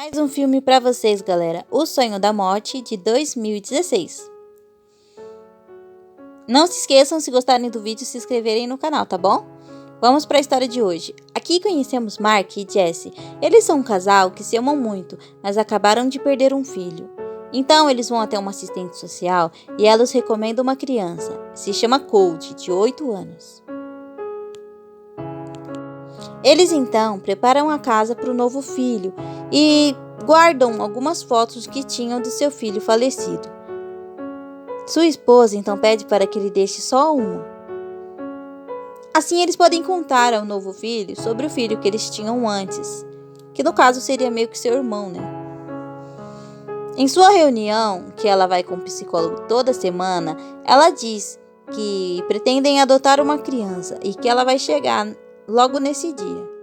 Mais um filme pra vocês, galera. O Sonho da Morte, de 2016. Não se esqueçam, se gostarem do vídeo, se inscreverem no canal, tá bom? Vamos pra história de hoje. Aqui conhecemos Mark e Jessie. Eles são um casal que se amam muito, mas acabaram de perder um filho. Então, eles vão até uma assistente social e ela os recomenda uma criança. Se chama Cody, de 8 anos. Eles então preparam a casa para o novo filho e guardam algumas fotos que tinham do seu filho falecido. Sua esposa então pede para que ele deixe só uma. Assim eles podem contar ao novo filho sobre o filho que eles tinham antes, que no caso seria meio que seu irmão, né? Em sua reunião, que ela vai com o psicólogo toda semana, ela diz que pretendem adotar uma criança e que ela vai chegar logo nesse dia.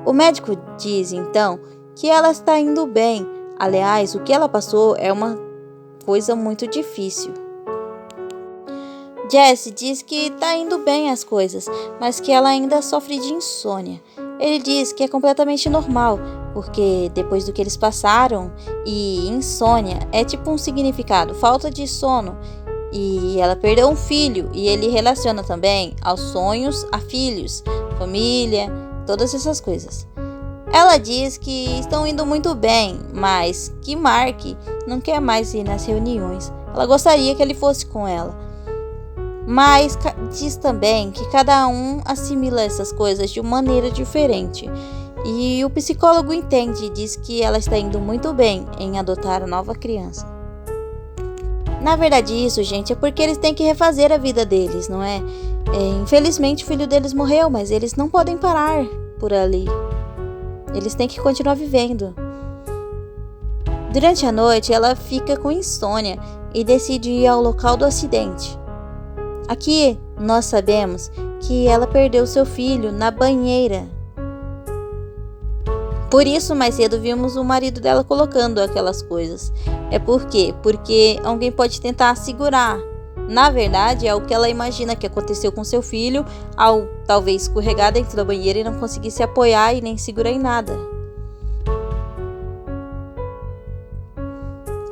O médico diz então que ela está indo bem. Aliás, o que ela passou é uma coisa muito difícil. Jessie diz que está indo bem as coisas, mas que ela ainda sofre de insônia. Ele diz que é completamente normal, porque depois do que eles passaram, e insônia é tipo um significado, falta de sono. E ela perdeu um filho, e ele relaciona também aos sonhos, a filhos, família, todas essas coisas. Ela diz que estão indo muito bem, mas que Mark não quer mais ir nas reuniões. Ela gostaria que ele fosse com ela. Mas diz também que cada um assimila essas coisas de uma maneira diferente. E o psicólogo entende e diz que ela está indo muito bem em adotar a nova criança. Na verdade isso, gente, é porque eles têm que refazer a vida deles, não é? Infelizmente o filho deles morreu, mas eles não podem parar por ali. Eles têm que continuar vivendo. Durante a noite, ela fica com insônia e decide ir ao local do acidente. Aqui, nós sabemos que ela perdeu seu filho na banheira. Por isso, mais cedo, vimos o marido dela colocando aquelas coisas. É por quê? Porque alguém pode tentar segurar. Na verdade, é o que ela imagina que aconteceu com seu filho ao talvez escorregar dentro da banheira e não conseguir se apoiar e nem segurar em nada.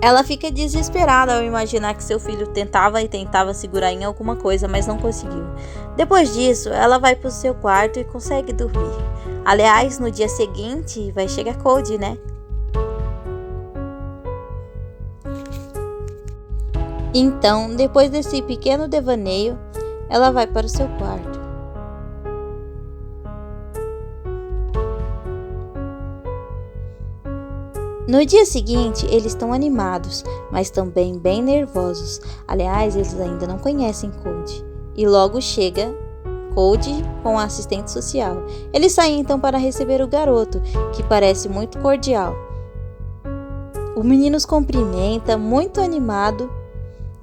Ela fica desesperada ao imaginar que seu filho tentava segurar em alguma coisa, mas não conseguiu. Depois disso, ela vai para o seu quarto e consegue dormir. Aliás, no dia seguinte vai chegar Cody, né? Então, depois desse pequeno devaneio, ela vai para o seu quarto. No dia seguinte, eles estão animados, mas também bem nervosos. Aliás, eles ainda não conhecem Cody. E logo chega Cody com a assistente social. Eles saem então para receber o garoto, que parece muito cordial. O menino os cumprimenta, muito animado,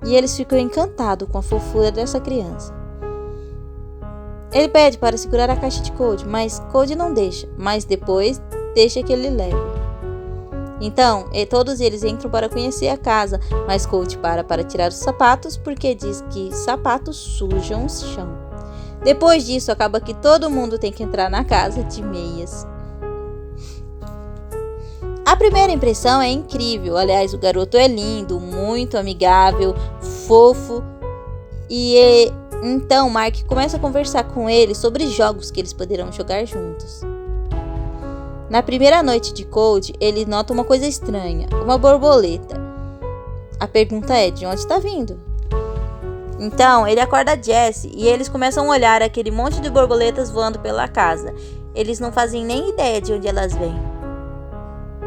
e eles ficam encantados com a fofura dessa criança. Ele pede para segurar a caixa de Cody, mas Cody não deixa, mas depois deixa que ele leve. Então, todos eles entram para conhecer a casa, mas Cody para tirar os sapatos porque diz que sapatos sujam o chão. Depois disso, acaba que todo mundo tem que entrar na casa de meias. A primeira impressão é incrível. Aliás, o garoto é lindo, muito amigável, fofo. E então Mark começa a conversar com ele sobre jogos que eles poderão jogar juntos. Na primeira noite de Cody, ele nota uma coisa estranha, uma borboleta. A pergunta é, de onde está vindo? Então, ele acorda Jessie e eles começam a olhar aquele monte de borboletas voando pela casa. Eles não fazem nem ideia de onde elas vêm.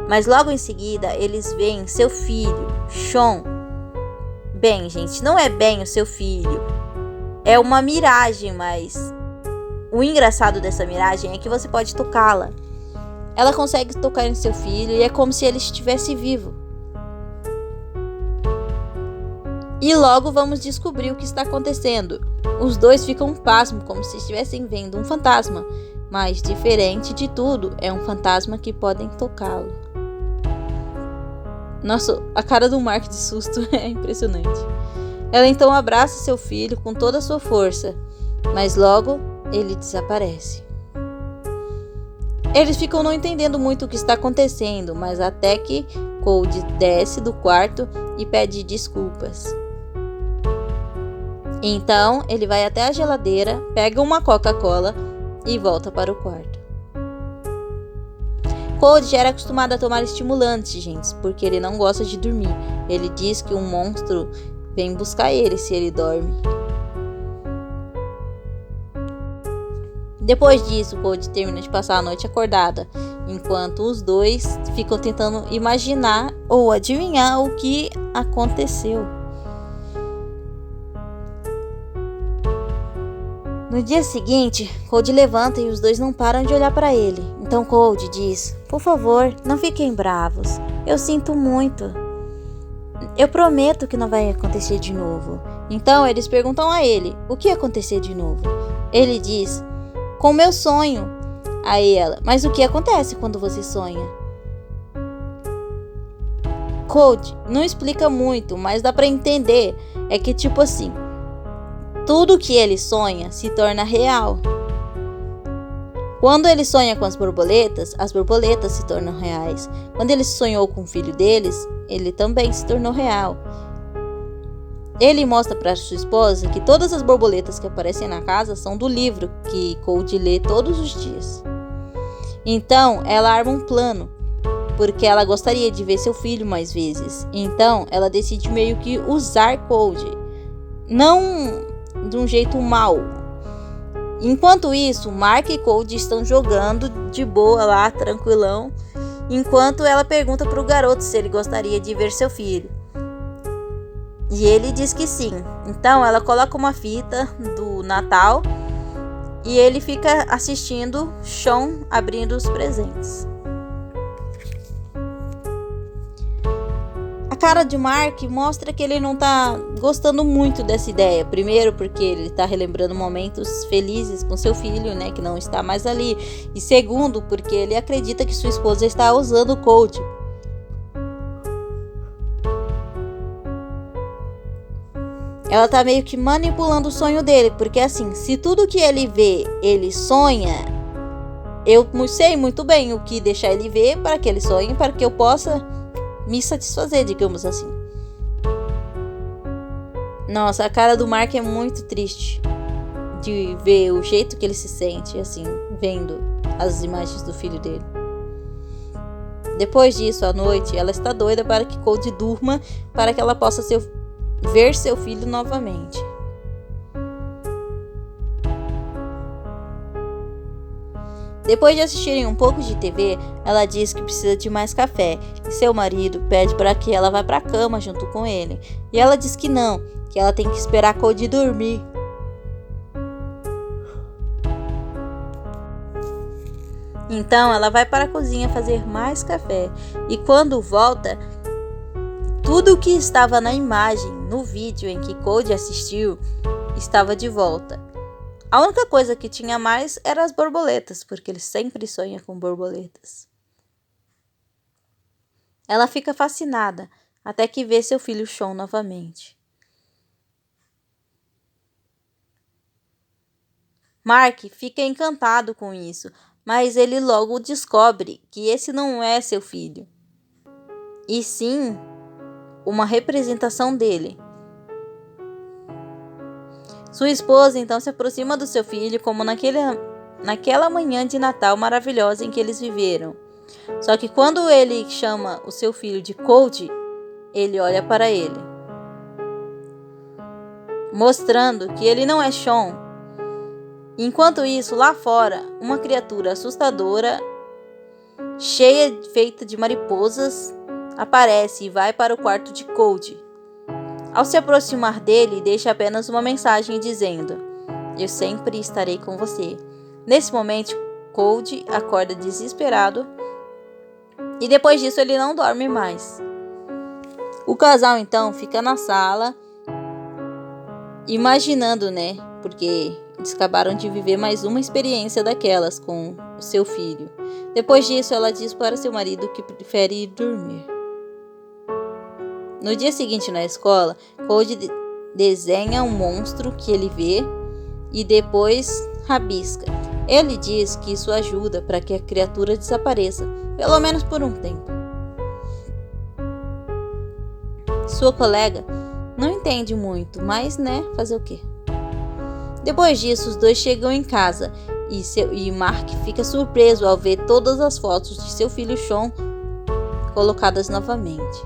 Mas logo em seguida, eles veem seu filho, Sean. Bem, gente, não é bem o seu filho. É uma miragem, mas o engraçado dessa miragem é que você pode tocá-la. Ela consegue tocar em seu filho e é como se ele estivesse vivo. E logo vamos descobrir o que está acontecendo. Os dois ficam pasmos, como se estivessem vendo um fantasma. Mas diferente de tudo, é um fantasma que podem tocá-lo. Nossa, a cara do Mark de susto é impressionante. Ela então abraça seu filho com toda a sua força, mas logo ele desaparece. Eles ficam não entendendo muito o que está acontecendo, mas até que Cold desce do quarto e pede desculpas. Então, ele vai até a geladeira, pega uma Coca-Cola e volta para o quarto. Cold já era acostumado a tomar estimulantes, gente, porque ele não gosta de dormir. Ele diz que um monstro vem buscar ele se ele dorme. Depois disso, Cold termina de passar a noite acordada, enquanto os dois ficam tentando imaginar ou adivinhar o que aconteceu. No dia seguinte, Cold levanta e os dois não param de olhar para ele. Então Cold diz: "Por favor, não fiquem bravos. Eu sinto muito. Eu prometo que não vai acontecer de novo." Então eles perguntam a ele: "O que acontecer de novo?" Ele diz: "Com meu sonho." Aí ela: "Mas o que acontece quando você sonha?" Cold não explica muito, mas dá para entender. É que tipo assim, tudo que ele sonha se torna real. Quando ele sonha com as borboletas se tornam reais. Quando ele sonhou com o filho deles, ele também se tornou real. Ele mostra para sua esposa que todas as borboletas que aparecem na casa são do livro que Cold lê todos os dias. Então, ela arma um plano, porque ela gostaria de ver seu filho mais vezes. Então, ela decide meio que usar Cold. Não de um jeito mau. Enquanto isso, Mark e Cold estão jogando de boa lá, tranquilão, enquanto ela pergunta pro garoto se ele gostaria de ver seu filho. E ele diz que sim. Então ela coloca uma fita do Natal e ele fica assistindo Sean abrindo os presentes. A cara de Mark mostra que ele não tá gostando muito dessa ideia. Primeiro porque ele tá relembrando momentos felizes com seu filho, né, que não está mais ali. E segundo porque ele acredita que sua esposa está usando o Cold. Ela tá meio que manipulando o sonho dele, porque assim, se tudo que ele vê, ele sonha, eu sei muito bem o que deixar ele ver para que ele sonhe, para que eu possa me satisfazer, digamos assim. Nossa, a cara do Mark é muito triste de ver o jeito que ele se sente, assim, vendo as imagens do filho dele. Depois disso, à noite, ela está doida para que Cold durma, para que ela possa ver seu filho novamente. Depois de assistirem um pouco de TV, ela diz que precisa de mais café e seu marido pede para que ela vá para a cama junto com ele. E ela diz que não, que ela tem que esperar Cold dormir. Então ela vai para a cozinha fazer mais café e quando volta, tudo o que estava na imagem, no vídeo em que Cold assistiu, estava de volta. A única coisa que tinha mais eram as borboletas, porque ele sempre sonha com borboletas. Ela fica fascinada, até que vê seu filho Sean novamente. Mark fica encantado com isso, mas ele logo descobre que esse não é seu filho, e sim uma representação dele. Sua esposa então se aproxima do seu filho como naquela manhã de Natal maravilhosa em que eles viveram. Só que quando ele chama o seu filho de Cold, ele olha para ele, mostrando que ele não é Sean. Enquanto isso, lá fora, uma criatura assustadora, feita de mariposas, aparece e vai para o quarto de Cold. Ao se aproximar dele, deixa apenas uma mensagem dizendo: "Eu sempre estarei com você." Nesse momento, Cold acorda desesperado e depois disso ele não dorme mais. O casal então fica na sala, imaginando, né? Porque eles acabaram de viver mais uma experiência daquelas com o seu filho. Depois disso, ela diz para seu marido que prefere ir dormir. No dia seguinte na escola, Cold desenha um monstro que ele vê e depois rabisca. Ele diz que isso ajuda para que a criatura desapareça, pelo menos por um tempo. Sua colega não entende muito, mas fazer o quê? Depois disso, os dois chegam em casa e Mark fica surpreso ao ver todas as fotos de seu filho Sean colocadas novamente.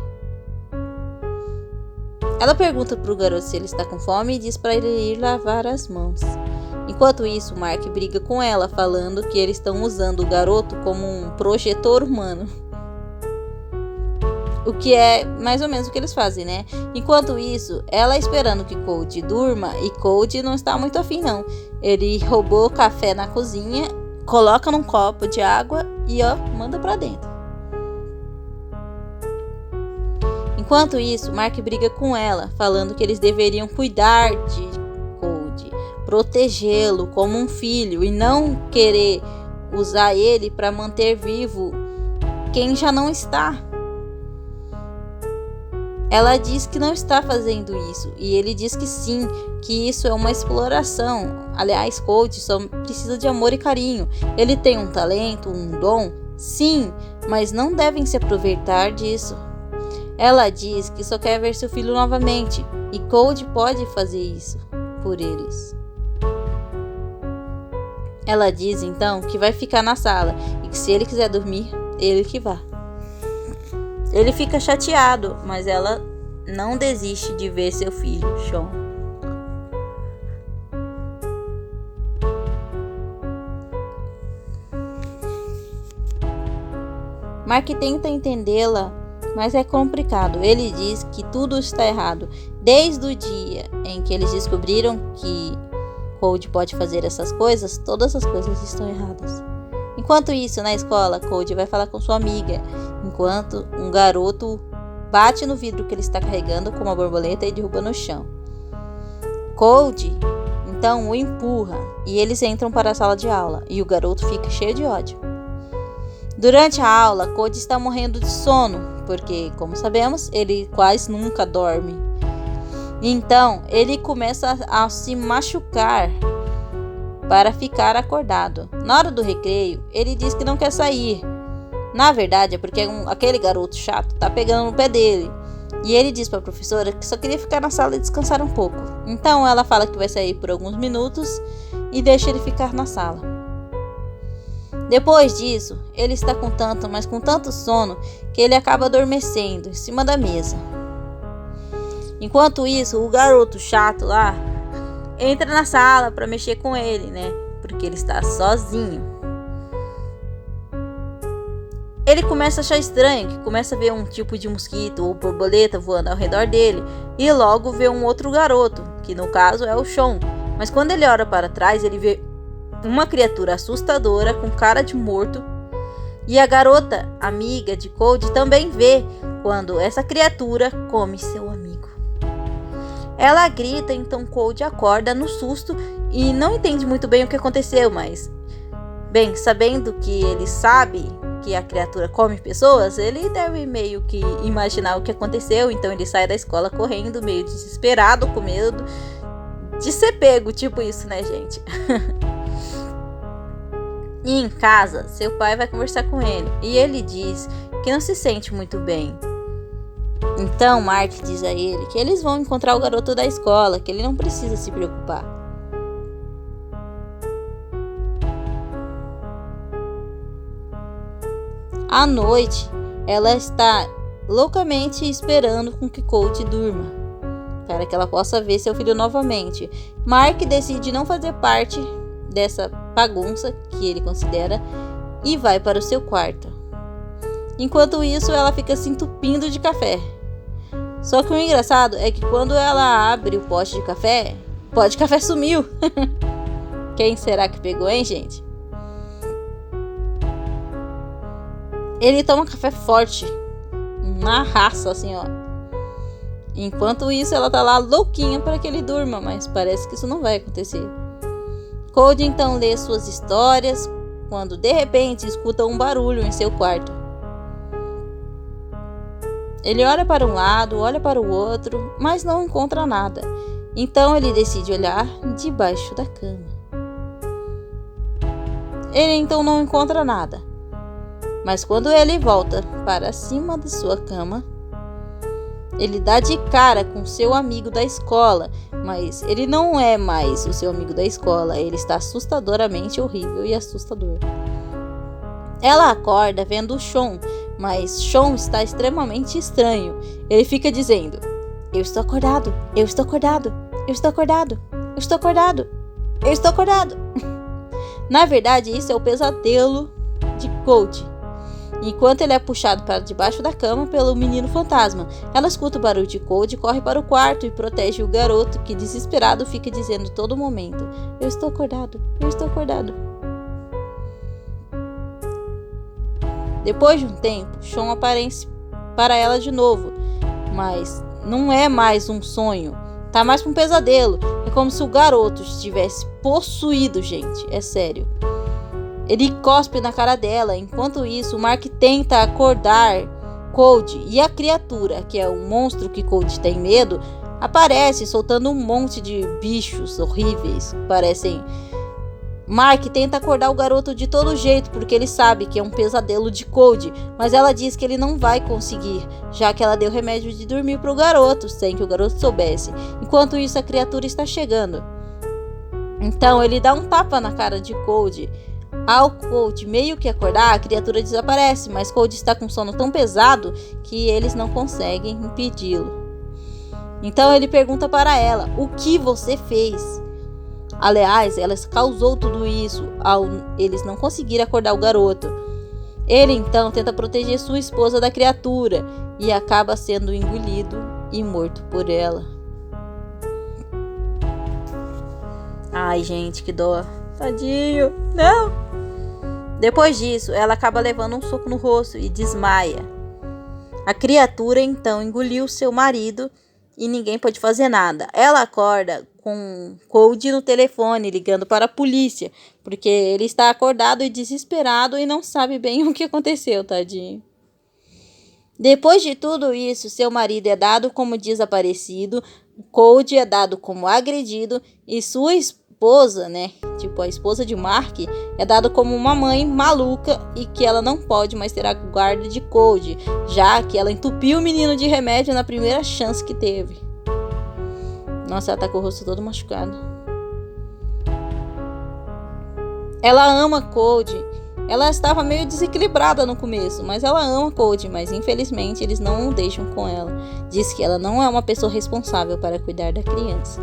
Ela pergunta para o garoto se ele está com fome e diz para ele ir lavar as mãos. Enquanto isso, Mark briga com ela, falando que eles estão usando o garoto como um projetor humano. O que é mais ou menos o que eles fazem, né? Enquanto isso, ela esperando que Cody durma e Cody não está muito afim, não. Ele roubou café na cozinha, coloca num copo de água e manda pra dentro. Enquanto isso, Mark briga com ela, falando que eles deveriam cuidar de Cody, protegê-lo como um filho e não querer usar ele para manter vivo quem já não está. Ela diz que não está fazendo isso e ele diz que sim, que isso é uma exploração. Aliás, Cody só precisa de amor e carinho. Ele tem um talento, um dom, sim, mas não devem se aproveitar disso. Ela diz que só quer ver seu filho novamente e Cody pode fazer isso por eles. Ela diz então que vai ficar na sala e que se ele quiser dormir, ele que vá. Ele fica chateado, mas ela não desiste de ver seu filho, Sean. Mark tenta entendê-la, mas é complicado. Ele diz que tudo está errado. Desde o dia em que eles descobriram que Cody pode fazer essas coisas, todas as coisas estão erradas. Enquanto isso, na escola, Cody vai falar com sua amiga, enquanto um garoto bate no vidro que ele está carregando com uma borboleta e derruba no chão. Cody, então, o empurra e eles entram para a sala de aula e o garoto fica cheio de ódio. Durante a aula, Cody está morrendo de sono, porque, como sabemos, ele quase nunca dorme. Então, ele começa a se machucar para ficar acordado. Na hora do recreio, ele diz que não quer sair. Na verdade, é porque aquele garoto chato tá pegando no pé dele. E ele diz para a professora que só queria ficar na sala e descansar um pouco. Então ela fala que vai sair por alguns minutos e deixa ele ficar na sala. Depois disso, ele está com tanto sono que ele acaba adormecendo em cima da mesa. Enquanto isso, o garoto chato lá entra na sala para mexer com ele, porque ele está sozinho. Ele começa a achar estranho, que começa a ver um tipo de mosquito ou borboleta voando ao redor dele e logo vê um outro garoto, que no caso é o Sean. Mas quando ele olha para trás, ele vê uma criatura assustadora com cara de morto. E a garota, amiga de Cody, também vê quando essa criatura come seu amigo. Ela grita, então Cody acorda no susto e não entende muito bem o que aconteceu, mas, bem, sabendo que ele sabe que a criatura come pessoas, ele deve meio que imaginar o que aconteceu, então ele sai da escola correndo, meio desesperado, com medo de ser pego, tipo isso, gente? E em casa, seu pai vai conversar com ele, e ele diz que não se sente muito bem. Então Mark diz a ele que eles vão encontrar o garoto da escola, que ele não precisa se preocupar. À noite, ela está loucamente esperando com que Cody durma, para que ela possa ver seu filho novamente. Mark decide não fazer parte dessa bagunça que ele considera e vai para o seu quarto. Enquanto isso, ela fica se entupindo de café. Só que o engraçado é que quando ela abre o pote de café, o pote de café sumiu. Quem será que pegou, hein, gente? Ele toma café forte, na raça, assim, Enquanto isso, ela tá lá louquinha para que ele durma, mas parece que isso não vai acontecer. Cody então lê suas histórias, quando de repente escuta um barulho em seu quarto. Ele olha para um lado, olha para o outro, mas não encontra nada. Então ele decide olhar debaixo da cama. Ele então não encontra nada. Mas quando ele volta para cima de sua cama, ele dá de cara com seu amigo da escola, mas ele não é mais o seu amigo da escola, ele está assustadoramente horrível e assustador. Ela acorda vendo o Sean, mas Sean está extremamente estranho. Ele fica dizendo: eu estou acordado, eu estou acordado, eu estou acordado, eu estou acordado, eu estou acordado. Na verdade, isso é o pesadelo de Cody. Enquanto ele é puxado para debaixo da cama pelo menino fantasma, ela escuta o barulho de Cody, corre para o quarto e protege o garoto, que desesperado fica dizendo todo momento: eu estou acordado, eu estou acordado. Depois de um tempo, Sean aparece para ela de novo, mas não é mais um sonho, tá mais para um pesadelo. É como se o garoto estivesse possuído, gente, é sério. Ele cospe na cara dela. Enquanto isso, o Mark tenta acordar Cody e a criatura, que é o monstro que Cody tem medo, aparece soltando um monte de bichos horríveis. Parecem. Mark tenta acordar o garoto de todo jeito, porque ele sabe que é um pesadelo de Cody, mas ela diz que ele não vai conseguir, já que ela deu remédio de dormir para o garoto, sem que o garoto soubesse. Enquanto isso, a criatura está chegando. Então ele dá um tapa na cara de Cody. Ao Cody meio que acordar, a criatura desaparece, mas Cody está com sono tão pesado que eles não conseguem impedi-lo. Então ele pergunta para ela: o que você fez? Aliás, ela causou tudo isso ao eles não conseguirem acordar o garoto. Ele então tenta proteger sua esposa da criatura e acaba sendo engolido e morto por ela. Ai, gente, que dó. Tadinho, não! Depois disso, ela acaba levando um soco no rosto e desmaia. A criatura então engoliu seu marido e ninguém pode fazer nada. Ela acorda com Cody no telefone, ligando para a polícia, porque ele está acordado e desesperado e não sabe bem o que aconteceu, tadinho. Depois de tudo isso, seu marido é dado como desaparecido, Cody é dado como agredido e sua esposa, né, tipo a esposa de Mark, é dado como uma mãe maluca e que ela não pode mais ter a guarda de Cody, já que ela entupiu o menino de remédio na primeira chance que teve. Nossa, ela tá com o rosto todo machucado. Ela ama Cody. Ela estava meio desequilibrada no começo, mas ela ama Cody, mas infelizmente eles não o deixam com ela. Diz que ela não é uma pessoa responsável para cuidar da criança.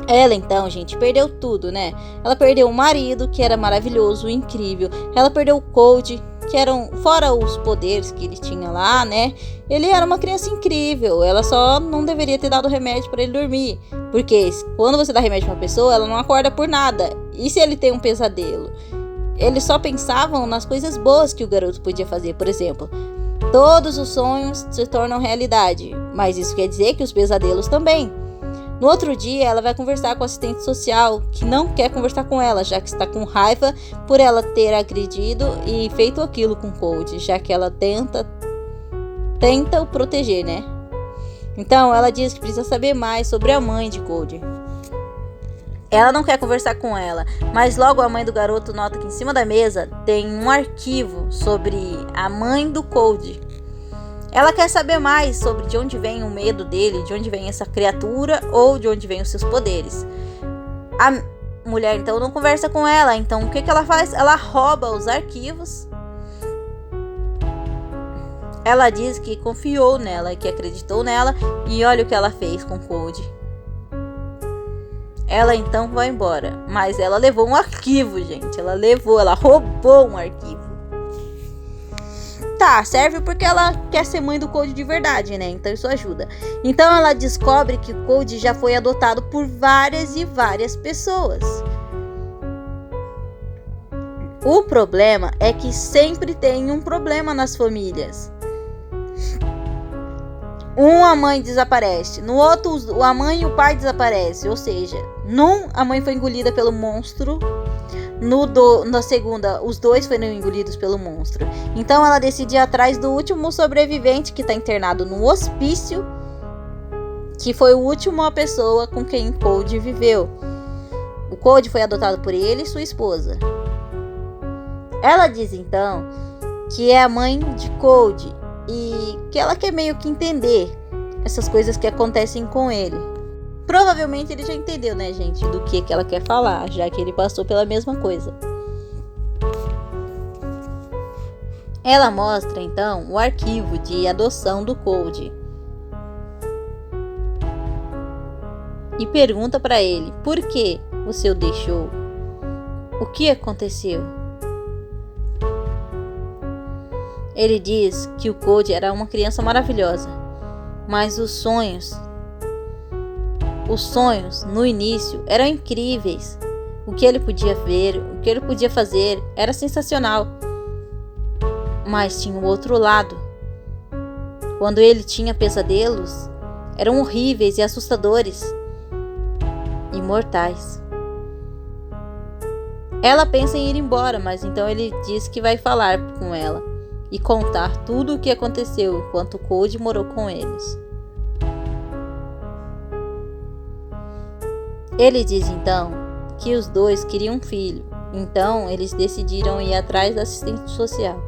Ela então, gente, perdeu tudo, né? Ela perdeu o marido, que era maravilhoso, incrível. Ela perdeu o Cody, que eram, fora os poderes que ele tinha lá, né? Ele era uma criança incrível. Ela só não deveria ter dado remédio para ele dormir. Porque quando você dá remédio pra uma pessoa, ela não acorda por nada. E se ele tem um pesadelo? Eles só pensavam nas coisas boas que o garoto podia fazer. Por exemplo, todos os sonhos se tornam realidade. Mas isso quer dizer que os pesadelos também. No outro dia, ela vai conversar com o assistente social, que não quer conversar com ela, já que está com raiva por ela ter agredido e feito aquilo com Cody, já que ela tenta o proteger, né? Então, ela diz que precisa saber mais sobre a mãe de Cody. Ela não quer conversar com ela, mas logo a mãe do garoto nota que em cima da mesa tem um arquivo sobre a mãe do Cody. Ela quer saber mais sobre de onde vem o medo dele, de onde vem essa criatura ou de onde vem os seus poderes. A mulher então não conversa com ela, então o que ela faz? Ela rouba os arquivos. Ela diz que confiou nela, que acreditou nela e olha o que ela fez com Cody. Ela então vai embora, mas ela levou um arquivo, gente. Ela roubou um arquivo. Tá, serve porque ela quer ser mãe do Cody de verdade, né? Então isso ajuda. Então ela descobre que o Cody já foi adotado por várias e várias pessoas. O problema é que sempre tem um problema nas famílias. A mãe desaparece, no outro a mãe e o pai desaparecem, ou seja, num a mãe foi engolida pelo monstro. Na segunda, os dois foram engolidos pelo monstro. Então ela decide ir atrás do último sobrevivente que está internado no hospício, que foi a última pessoa com quem Cody viveu. O Cody foi adotado por ele e sua esposa. Ela diz então que é a mãe de Cody e que ela quer meio que entender essas coisas que acontecem com ele. Provavelmente ele já entendeu, né, gente, do que ela quer falar, já que ele passou pela mesma coisa. Ela mostra então o arquivo de adoção do Cody e pergunta para ele: por que você o deixou? O que aconteceu? Ele diz que o Cody era uma criança maravilhosa, mas os sonhos no início eram incríveis. O que ele podia ver, o que ele podia fazer era sensacional. Mas tinha o outro lado. Quando ele tinha pesadelos, eram horríveis e assustadores e mortais. Ela pensa em ir embora, mas então ele diz que vai falar com ela e contar tudo o que aconteceu enquanto Cody morou com eles. Ele diz então que os dois queriam um filho, então eles decidiram ir atrás da assistente social.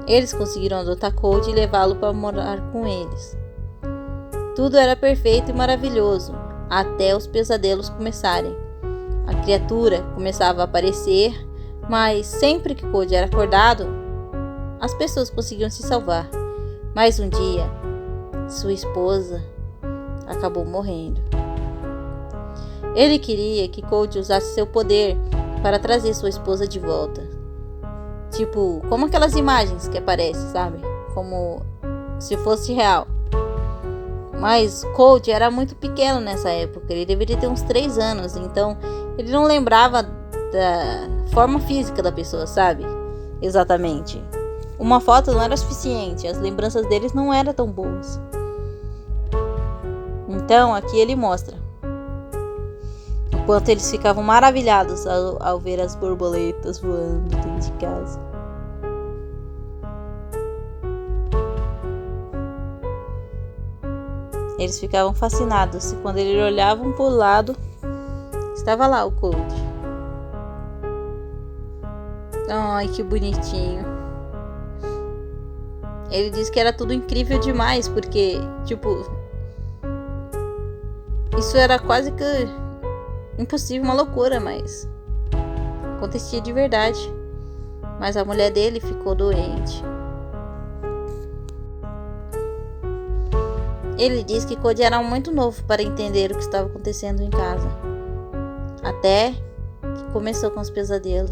Eles conseguiram adotar Cody e levá-lo para morar com eles. Tudo era perfeito e maravilhoso, até os pesadelos começarem. A criatura começava a aparecer, mas sempre que Cody era acordado, as pessoas conseguiam se salvar. Mas um dia, sua esposa acabou morrendo. Ele queria que Cody usasse seu poder para trazer sua esposa de volta. Tipo, como aquelas imagens que aparecem, sabe? Como se fosse real. Mas Cody era muito pequeno nessa época. Ele deveria ter uns 3 anos. Então, ele não lembrava da forma física da pessoa, sabe? Exatamente. Uma foto não era suficiente. As lembranças deles não eram tão boas. Então, aqui ele mostra o quanto eles ficavam maravilhados ao ver as borboletas voando dentro de casa. Eles ficavam fascinados e quando eles olhavam para o lado, estava lá o Cody. Ai, que bonitinho. Ele disse que era tudo incrível demais, porque, tipo, isso era quase que impossível, uma loucura, mas acontecia de verdade. Mas a mulher dele ficou doente. Ele disse que Cody era muito novo para entender o que estava acontecendo em casa. Até que começou com os pesadelos.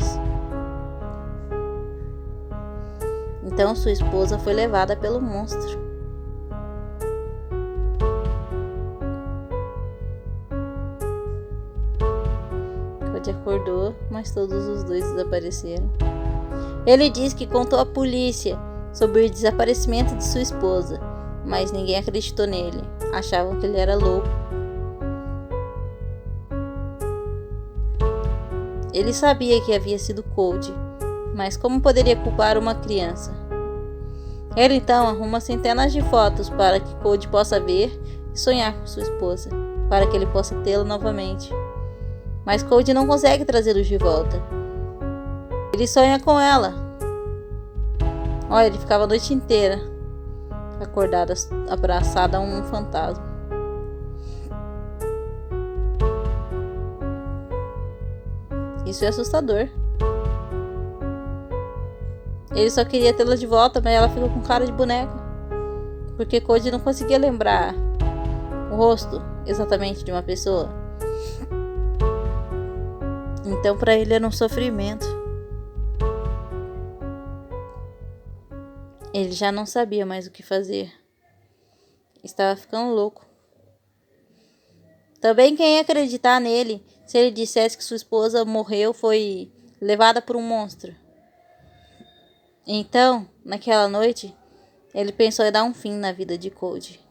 Então sua esposa foi levada pelo monstro. Cody acordou, mas todos os dois desapareceram. Ele disse que contou à polícia sobre o desaparecimento de sua esposa, mas ninguém acreditou nele. Achavam que ele era louco. Ele sabia que havia sido Cody, mas como poderia culpar uma criança? Ele então arruma centenas de fotos para que Cody possa ver e sonhar com sua esposa, para que ele possa tê-la novamente. Mas Cody não consegue trazê-los de volta. Ele sonha com ela. Olha, ele ficava a noite inteira acordada, abraçada a um fantasma. Isso é assustador. Ele só queria tê-la de volta, mas ela ficou com cara de boneca. Porque Cody não conseguia lembrar o rosto exatamente de uma pessoa. Então para ele era um sofrimento. Ele já não sabia mais o que fazer. Estava ficando louco. Também quem ia acreditar nele se ele dissesse que sua esposa morreu, foi levada por um monstro? Então, naquela noite, ele pensou em dar um fim na vida de Cody.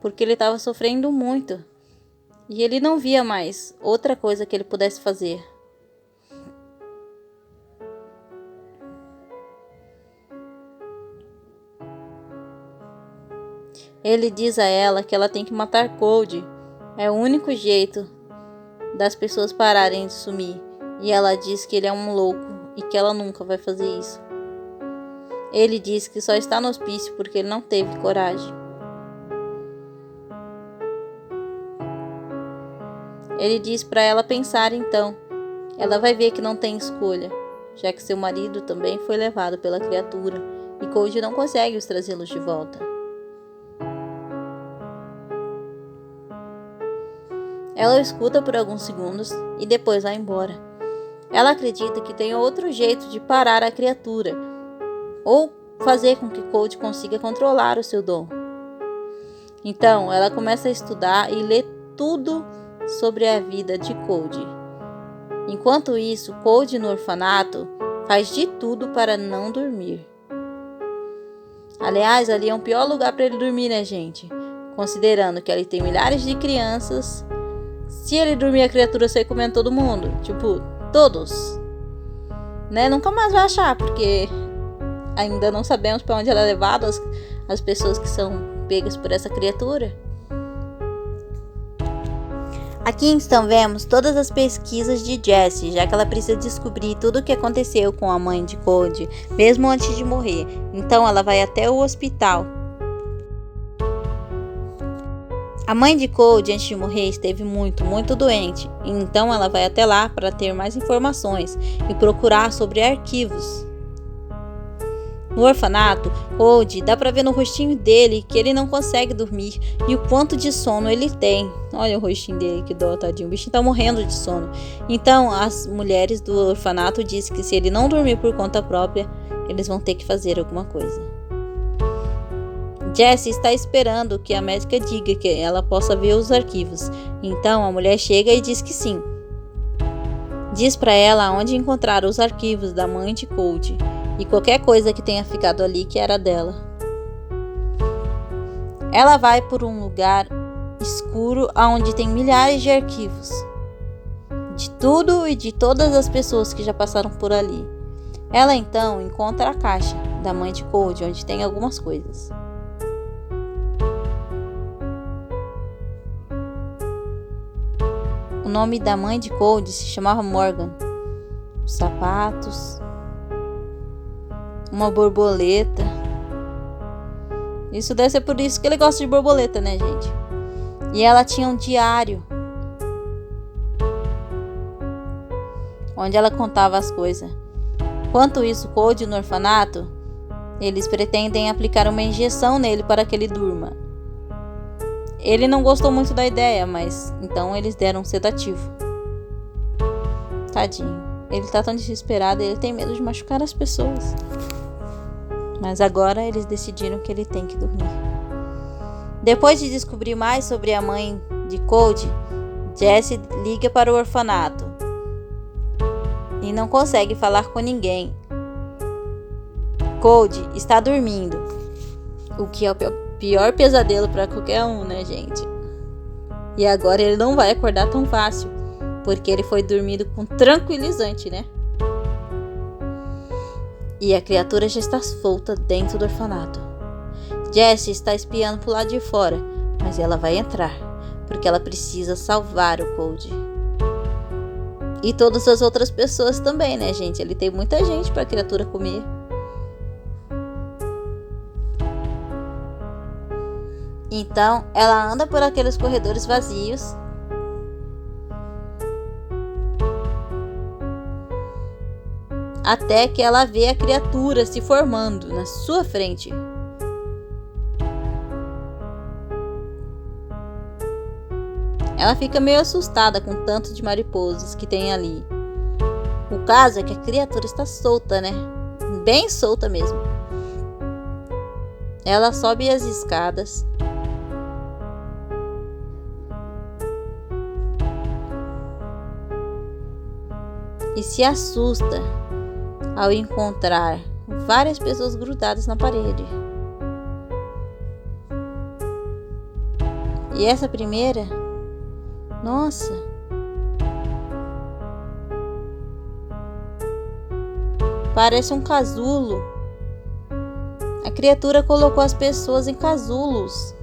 Porque ele estava sofrendo muito. E ele não via mais outra coisa que ele pudesse fazer. Ele diz a ela que ela tem que matar Cody É o único jeito das pessoas pararem de sumir. E ela diz que ele é um louco e que ela nunca vai fazer isso. Ele diz que só está no hospício porque ele não teve coragem. Ele diz para ela pensar então. Ela vai ver que não tem escolha, já que seu marido também foi levado pela criatura e Cody não consegue os trazê-los de volta. Ela o escuta por alguns segundos e depois vai embora. Ela acredita que tem outro jeito de parar a criatura ou fazer com que Cody consiga controlar o seu dom. Então, ela começa a estudar e ler tudo sobre a vida de Cody. Enquanto isso, Cody no orfanato faz de tudo para não dormir. Aliás, ali é um pior lugar para ele dormir, né, gente? Considerando que ali tem milhares de crianças. Se ele dormir, a criatura sai comendo todo mundo. Tipo, todos. Né? Nunca mais vai achar, porque ainda não sabemos para onde ela é levada as pessoas que são pegas por essa criatura. Aqui então vemos todas as pesquisas de Jessie, já que ela precisa descobrir tudo o que aconteceu com a mãe de Cody, mesmo antes de morrer. Então ela vai até o hospital. A mãe de Cody, antes de morrer, esteve muito doente. Então ela vai até lá para ter mais informações e procurar sobre arquivos. No orfanato, Cody dá pra ver no rostinho dele que ele não consegue dormir e o quanto de sono ele tem. Olha o rostinho dele, que dó, tadinho. O bichinho tá morrendo de sono. Então, as mulheres do orfanato dizem que se ele não dormir por conta própria, eles vão ter que fazer alguma coisa. Jessie está esperando que a médica diga que ela possa ver os arquivos. Então, a mulher chega e diz que sim. Diz pra ela onde encontrar os arquivos da mãe de Cody. E qualquer coisa que tenha ficado ali que era dela. Ela vai por um lugar escuro onde tem milhares de arquivos. De tudo e de todas as pessoas que já passaram por ali. Ela então encontra a caixa da mãe de Cody, onde tem algumas coisas. O nome da mãe de Cody se chamava Morgan. Os sapatos... uma borboleta. Isso deve ser por isso que ele gosta de borboleta, né, gente? E ela tinha um diário onde ela contava as coisas. Enquanto isso, Cody no orfanato, eles pretendem aplicar uma injeção nele para que ele durma. Ele não gostou muito da ideia, mas então eles deram um sedativo. Tadinho. Ele tá tão desesperado, ele tem medo de machucar as pessoas. Mas agora eles decidiram que ele tem que dormir. Depois de descobrir mais sobre a mãe de Cody, Jessie liga para o orfanato e não consegue falar com ninguém. Cody está dormindo, o que é o pior pesadelo para qualquer um, né, gente? E agora ele não vai acordar tão fácil, porque ele foi dormindo com tranquilizante, né? E a criatura já está solta dentro do orfanato. Jessie está espiando pro lado de fora, mas ela vai entrar, porque ela precisa salvar o Cody. E todas as outras pessoas também, né, gente? Ele tem muita gente para a criatura comer. Então, ela anda por aqueles corredores vazios. Até que ela vê a criatura se formando na sua frente. Ela fica meio assustada com o tanto de mariposas que tem ali. O caso é que a criatura está solta, né? Bem solta mesmo. Ela sobe as escadas. E se assusta ao encontrar várias pessoas grudadas na parede. E essa primeira, nossa, parece um casulo. A criatura colocou as pessoas em casulos.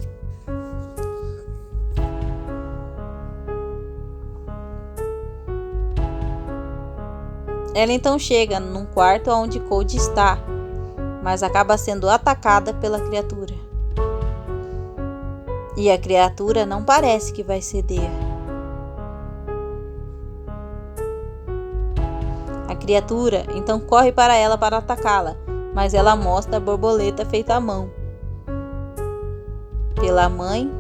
Ela então chega num quarto onde Cold está, mas acaba sendo atacada pela criatura. E a criatura não parece que vai ceder. A criatura então corre para ela para atacá-la, mas ela mostra a borboleta feita à mão pela mãe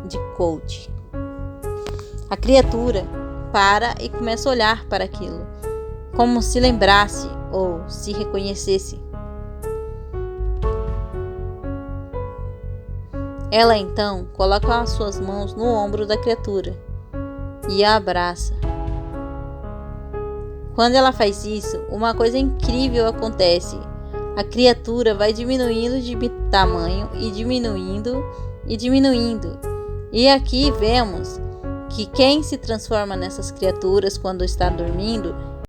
de Cold. A criatura para e começa a olhar para aquilo, como se lembrasse ou se reconhecesse. Ela então coloca as suas mãos no ombro da criatura e a abraça. Quando ela faz isso, uma coisa incrível acontece. A criatura vai diminuindo de tamanho e diminuindo e diminuindo. E aqui vemos que quem se transforma nessas criaturas quando está dormindo